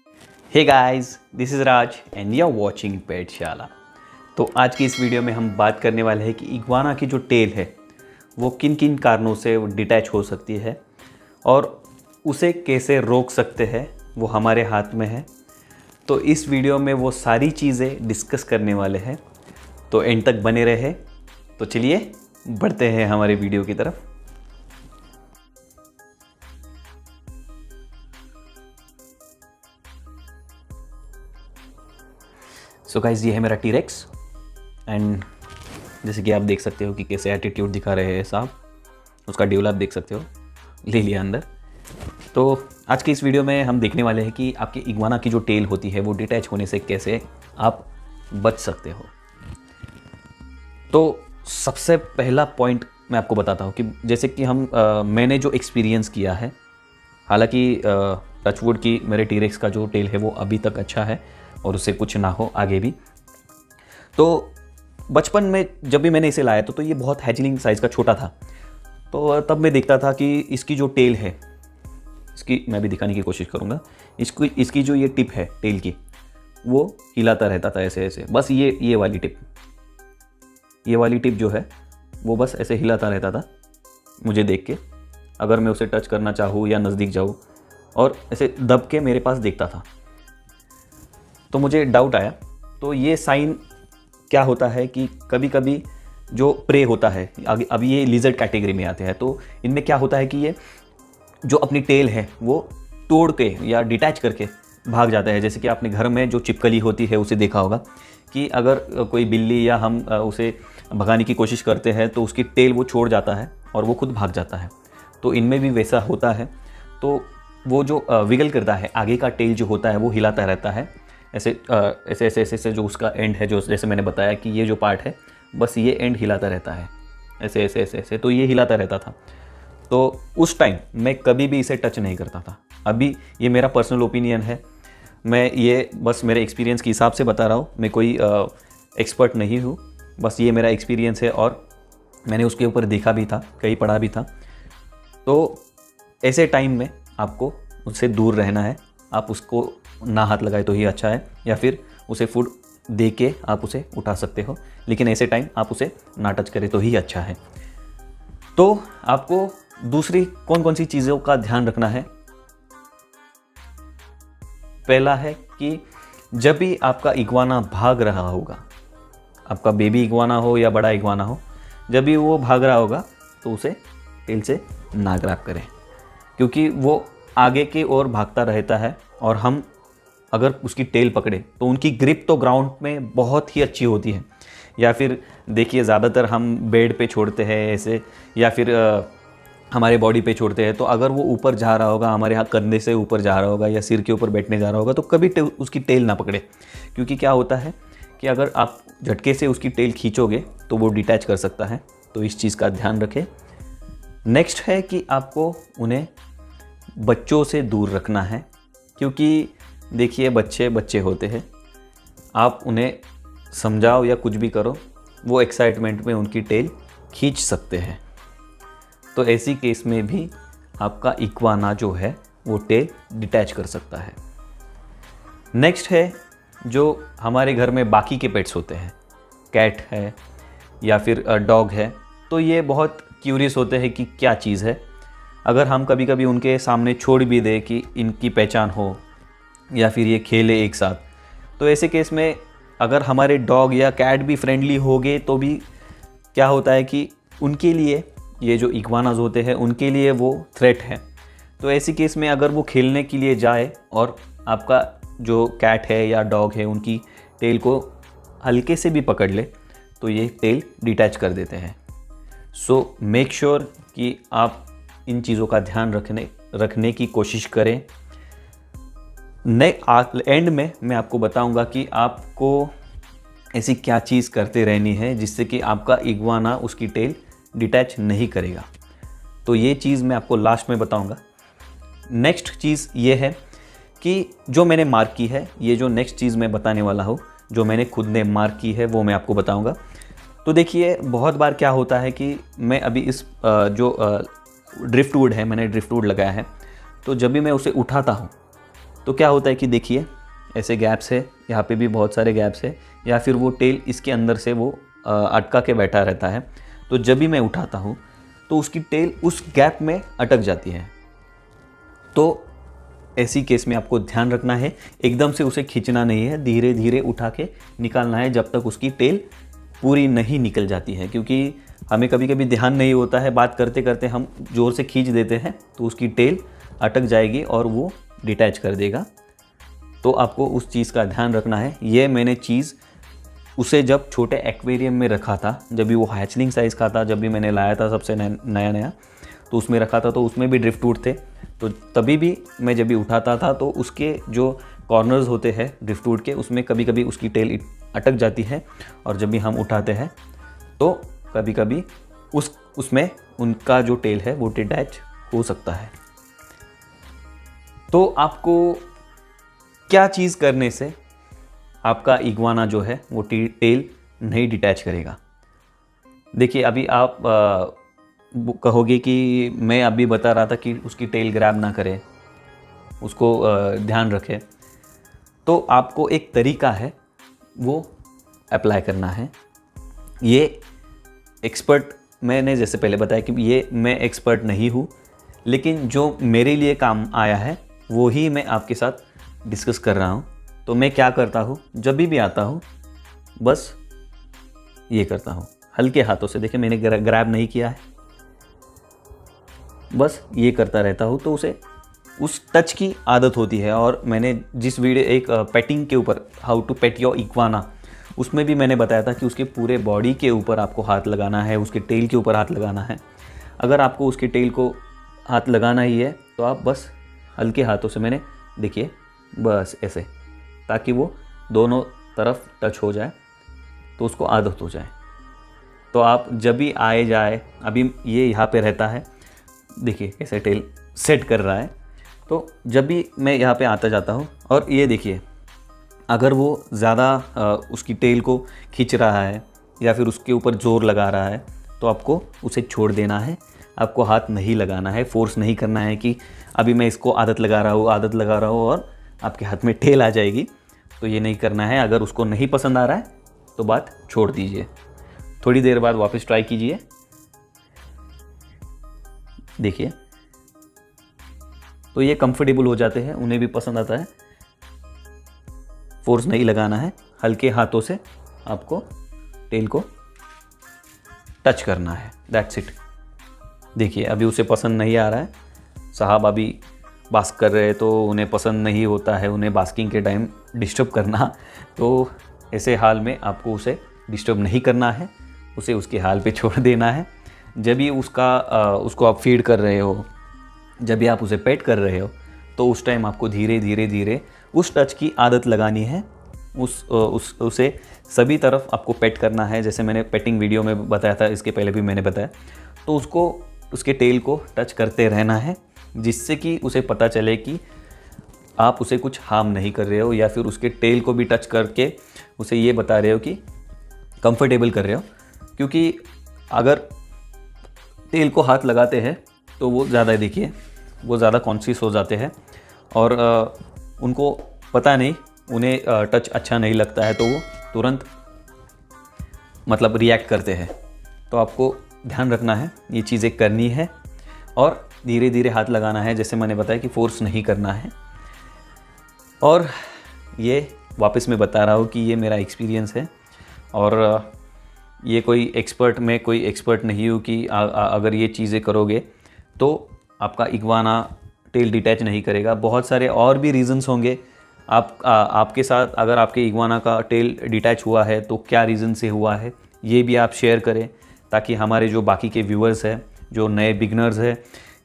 Hey guys, this is Raj and you are watching Petshala. तो आज की इस वीडियो में हम बात करने वाले हैं कि इग्वाना की जो टेल है वो किन किन कारणों से डिटैच हो सकती है और उसे कैसे रोक सकते हैं, वो हमारे हाथ में है। तो इस वीडियो में वो सारी चीज़ें डिस्कस करने वाले हैं, तो एंड तक बने रहे। तो चलिए बढ़ते हैं हमारे वीडियो की तरफ। सो गाइस, ये है मेरा टी-रेक्स एंड जैसे कि आप देख सकते हो कि कैसे एटीट्यूड दिखा रहे हैं साहब। उसका ड्यूल आप देख सकते हो, ले लिया अंदर। तो आज के इस वीडियो में हम देखने वाले हैं कि आपकी इग्वाना की जो टेल होती है वो डिटैच होने से कैसे आप बच सकते हो। तो सबसे पहला पॉइंट मैं आपको बताता हूँ कि जैसे कि मैंने जो एक्सपीरियंस किया है, हालांकि टचवुड की मेरे टी-रेक्स का जो टेल है वो अभी तक अच्छा है और उससे कुछ ना हो आगे भी। तो बचपन में जब भी मैंने इसे लाया तो ये बहुत हैचलिंग साइज़ का छोटा था। तो तब मैं देखता था कि इसकी जो टेल है, इसकी मैं भी दिखाने की कोशिश करूँगा। इसकी जो ये टिप है टेल की, वो हिलाता रहता था ऐसे ऐसे। बस ये वाली टिप जो है वो बस ऐसे हिलाता रहता था मुझे देख के। अगर मैं उसे टच करना चाहूँ या नज़दीक जाऊँ और ऐसे दब के मेरे पास देखता था, तो मुझे डाउट आया। तो ये साइन क्या होता है कि कभी कभी जो प्रे होता है, अब ये लिजर्ड कैटेगरी में आते हैं, तो इनमें क्या होता है कि ये जो अपनी टेल है वो तोड़ के या डिटैच करके भाग जाता है। जैसे कि आपने घर में जो छिपकली होती है उसे देखा होगा कि अगर कोई बिल्ली या हम उसे भगाने की कोशिश करते हैं तो उसकी टेल वो छोड़ जाता है और वो खुद भाग जाता है। तो इनमें भी वैसा होता है। तो वो जो विगल करता है, आगे का टेल जो होता है वो हिलाता रहता है ऐसे ऐसे ऐसे ऐसे ऐसे। जो उसका एंड है, जो जैसे मैंने बताया कि ये जो पार्ट है बस ये एंड हिलाता रहता है ऐसे ऐसे ऐसे ऐसे। तो ये हिलाता रहता था। तो उस टाइम मैं कभी भी इसे टच नहीं करता था। अभी ये मेरा पर्सनल ओपिनियन है, मैं ये बस मेरे एक्सपीरियंस के हिसाब से बता रहा हूँ। मैं कोई एक्सपर्ट नहीं हूँ, बस ये मेरा एक्सपीरियंस है और मैंने उसके ऊपर देखा भी था, कहीं पढ़ा भी था। तो ऐसे टाइम में आपको उससे दूर रहना है। आप उसको ना हाथ लगाए तो ही अच्छा है, या फिर उसे फूड दे के आप उसे उठा सकते हो, लेकिन ऐसे टाइम आप उसे ना टच करें तो ही अच्छा है। तो आपको दूसरी कौन कौन सी चीज़ों का ध्यान रखना है। पहला है कि जब भी आपका इग्वाना भाग रहा होगा, आपका बेबी इग्वाना हो या बड़ा इग्वाना हो, जब भी वो भाग रहा होगा तो उसे टेल से ना ग्रैब करें, क्योंकि वो आगे की ओर भागता रहता है और हम अगर उसकी टेल पकड़े तो उनकी ग्रिप तो ग्राउंड में बहुत ही अच्छी होती है। या फिर देखिए, ज़्यादातर हम बेड पे छोड़ते हैं ऐसे, या फिर हमारे बॉडी पे छोड़ते हैं। तो अगर वो ऊपर जा रहा होगा, हमारे यहाँ कंधे से ऊपर जा रहा होगा या सिर के ऊपर बैठने जा रहा होगा, तो कभी उसकी टेल ना पकड़े, क्योंकि क्या होता है कि अगर आप झटके से उसकी टेल खींचोगे तो वो डिटैच कर सकता है। तो इस चीज़ का ध्यान रखें। नेक्स्ट है कि आपको उन्हें बच्चों से दूर रखना है, क्योंकि देखिए बच्चे बच्चे होते हैं। आप उन्हें समझाओ या कुछ भी करो, वो एक्साइटमेंट में उनकी टेल खींच सकते हैं। तो ऐसी केस में भी आपका इग्वाना जो है वो टेल डिटैच कर सकता है। नेक्स्ट है जो हमारे घर में बाकी के पेट्स होते हैं, कैट है या फिर डॉग है, तो ये बहुत क्यूरियस होते हैं कि क्या चीज़ है। अगर हम कभी कभी उनके सामने छोड़ भी दें कि इनकी पहचान हो या फिर ये खेले एक साथ, तो ऐसे केस में अगर हमारे डॉग या कैट भी फ्रेंडली हो गए तो भी क्या होता है कि उनके लिए ये जो इग्वानाज होते हैं उनके लिए वो थ्रेट है। तो ऐसी केस में अगर वो खेलने के लिए जाए और आपका जो कैट है या डॉग है उनकी टेल को हल्के से भी पकड़ ले तो ये टेल डिटैच कर देते हैं। सो मेक श्योर कि आप इन चीज़ों का ध्यान रखने की कोशिश करें। एंड में मैं आपको बताऊंगा कि आपको ऐसी क्या चीज़ करते रहनी है जिससे कि आपका इग्वाना उसकी टेल डिटैच नहीं करेगा। तो ये चीज़ मैं आपको लास्ट में बताऊंगा। नेक्स्ट चीज़ ये है कि जो मैंने मार्क की है, ये जो नेक्स्ट चीज़ मैं बताने वाला हूँ जो मैंने खुद ने मार्क की है वो मैं आपको बताऊंगा। तो देखिए, बहुत बार क्या होता है कि मैं अभी इस जो ड्रिफ्टवुड है, मैंने ड्रिफ्टवुड लगाया है, तो जब भी मैं उसे उठाता हूँ तो क्या होता है कि देखिए ऐसे गैप्स है, यहाँ पे भी बहुत सारे गैप्स है, या फिर वो टेल इसके अंदर से वो अटका के बैठा रहता है। तो जब भी मैं उठाता हूँ तो उसकी टेल उस गैप में अटक जाती है। तो ऐसी केस में आपको ध्यान रखना है, एकदम से उसे खींचना नहीं है, धीरे धीरे उठा के निकालना है जब तक उसकी टेल पूरी नहीं निकल जाती है। क्योंकि हमें कभी कभी ध्यान नहीं होता है, बात करते करते हम ज़ोर से खींच देते हैं तो उसकी टेल अटक जाएगी और वो डिटैच कर देगा। तो आपको उस चीज़ का ध्यान रखना है। ये मैंने चीज़ उसे जब छोटे एक्वेरियम में रखा था, जब भी वो हैचलिंग साइज़ का था, जब भी मैंने लाया था सबसे नया नया, तो उसमें रखा था, तो उसमें भी ड्रिफ्टवुड थे। तो तभी भी मैं जब भी उठाता था तो उसके जो कॉर्नर्स होते हैं ड्रिफ्टवुड के, उसमें कभी कभी उसकी टेल अटक जाती है, और जब भी हम उठाते हैं तो कभी कभी उसमें उनका जो टेल है वो डिटैच हो सकता है। तो आपको क्या चीज़ करने से आपका इग्वाना जो है वो टेल नहीं डिटैच करेगा? देखिए अभी आप कहोगे कि मैं अभी बता रहा था कि उसकी टेल ग्रैब ना करे, उसको ध्यान रखे। तो आपको एक तरीका है वो अप्लाई करना है। ये एक्सपर्ट, मैंने जैसे पहले बताया कि ये मैं एक्सपर्ट नहीं हूँ, लेकिन जो मेरे लिए काम आया है वो ही मैं आपके साथ डिस्कस कर रहा हूँ। तो मैं क्या करता हूँ, जब भी आता हूँ बस ये करता हूँ हल्के हाथों से। देखिए मैंने ग्रैब नहीं किया है, बस ये करता रहता हूँ। तो उसे उस टच की आदत होती है। और मैंने जिस वीडियो एक पेटिंग के ऊपर, how to pet your iguana, उसमें भी मैंने बताया था कि उसके पूरे बॉडी के ऊपर आपको हाथ लगाना है, उसके टेल के ऊपर हाथ लगाना है। अगर आपको उसके टेल को हाथ लगाना ही है तो आप बस हल्के हाथों से, मैंने देखिए बस ऐसे, ताकि वो दोनों तरफ टच हो जाए तो उसको आदत हो जाए। तो आप जब भी आए जाए, अभी ये यहाँ पे रहता है, देखिए कैसे टेल सेट कर रहा है। तो जब भी मैं यहाँ पे आता जाता हूँ, और ये देखिए अगर वो ज़्यादा उसकी टेल को खींच रहा है या फिर उसके ऊपर ज़ोर लगा रहा है तो आपको उसे छोड़ देना है। आपको हाथ नहीं लगाना है, फोर्स नहीं करना है कि अभी मैं इसको आदत लगा रहा हूँ और आपके हाथ में टेल आ जाएगी। तो ये नहीं करना है। अगर उसको नहीं पसंद आ रहा है तो बात छोड़ दीजिए, थोड़ी देर बाद वापस ट्राई कीजिए। देखिए तो ये कंफर्टेबल हो जाते हैं, उन्हें भी पसंद आता है। फोर्स नहीं लगाना है, हल्के हाथों से आपको टेल को टच करना है, दैट्स इट। देखिए अभी उसे पसंद नहीं आ रहा है, साहब अभी बास्क कर रहे हैं तो उन्हें पसंद नहीं होता है उन्हें बास्किंग के टाइम डिस्टर्ब करना। तो ऐसे हाल में आपको उसे डिस्टर्ब नहीं करना है, उसे उसके हाल पे छोड़ देना है। जब भी उसको आप फीड कर रहे हो, जब भी आप उसे पेट कर रहे हो, तो उस टाइम आपको धीरे धीरे उस टच की आदत लगानी है। उसे सभी तरफ आपको पेट करना है, जैसे मैंने पेटिंग वीडियो में बताया था, इसके पहले भी मैंने बताया। तो उसको उसके टेल को टच करते रहना है, जिससे कि उसे पता चले कि आप उसे कुछ हार्म नहीं कर रहे हो, या फिर उसके टेल को भी टच करके उसे ये बता रहे हो कि कंफर्टेबल कर रहे हो। क्योंकि अगर टेल को हाथ लगाते हैं तो वो ज़्यादा, देखिए वो ज़्यादा कॉन्शियस हो जाते हैं और उनको पता नहीं, उन्हें टच अच्छा नहीं लगता है तो वो तुरंत मतलब रिएक्ट करते हैं। तो आपको ध्यान रखना है, ये चीज़ें करनी है और धीरे धीरे हाथ लगाना है, जैसे मैंने बताया कि फोर्स नहीं करना है। और ये वापस मैं बता रहा हूँ कि ये मेरा एक्सपीरियंस है, और ये कोई एक्सपर्ट नहीं हूँ कि अगर ये चीज़ें करोगे तो आपका इग्वाना टेल डिटैच नहीं करेगा। बहुत सारे और भी रीज़न्स होंगे आपके साथ। अगर आपके इग्वाना का टेल डिटैच हुआ है तो क्या रीज़न से हुआ है, ये भी आप शेयर करें, ताकि हमारे जो बाकी के व्यूअर्स हैं, जो नए बिगनर्स हैं,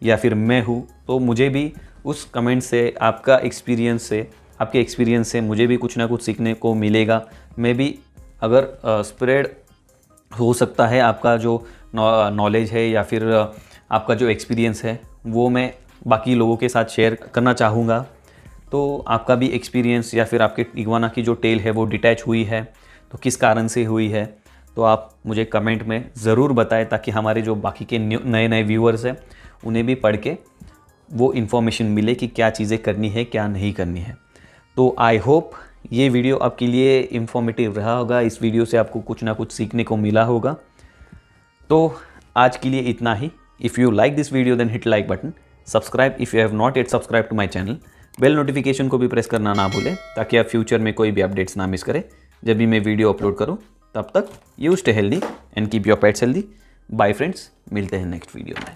या फिर मैं हूँ, तो मुझे भी उस कमेंट से, आपके एक्सपीरियंस से मुझे भी कुछ ना कुछ सीखने को मिलेगा। मैं भी अगर स्प्रेड हो सकता है आपका जो नॉलेज है या फिर आपका जो एक्सपीरियंस है, वो मैं बाकी लोगों के साथ शेयर करना चाहूँगा। तो आपका भी एक्सपीरियंस या फिर आपके इग्वाना की जो टेल है वो डिटैच हुई है तो किस कारण से हुई है, तो आप मुझे कमेंट में ज़रूर बताएं, ताकि हमारे जो बाकी के नए व्यूअर्स हैं उन्हें भी पढ़ के वो इन्फॉर्मेशन मिले कि क्या चीज़ें करनी है क्या नहीं करनी है। तो आई होप ये वीडियो आपके लिए इन्फॉर्मेटिव रहा होगा, इस वीडियो से आपको कुछ ना कुछ सीखने को मिला होगा। तो आज के लिए इतना ही। If you like this video then hit like button, subscribe if you have not yet subscribe to my channel, bell notification को भी प्रेस करना ना भूलें ताकि आप फ्यूचर में कोई भी अपडेट्स ना मिस करें जब भी मैं वीडियो अपलोड करूं। तब तक you stay healthy and keep your pets healthy. Bye friends, मिलते हैं नेक्स्ट वीडियो में।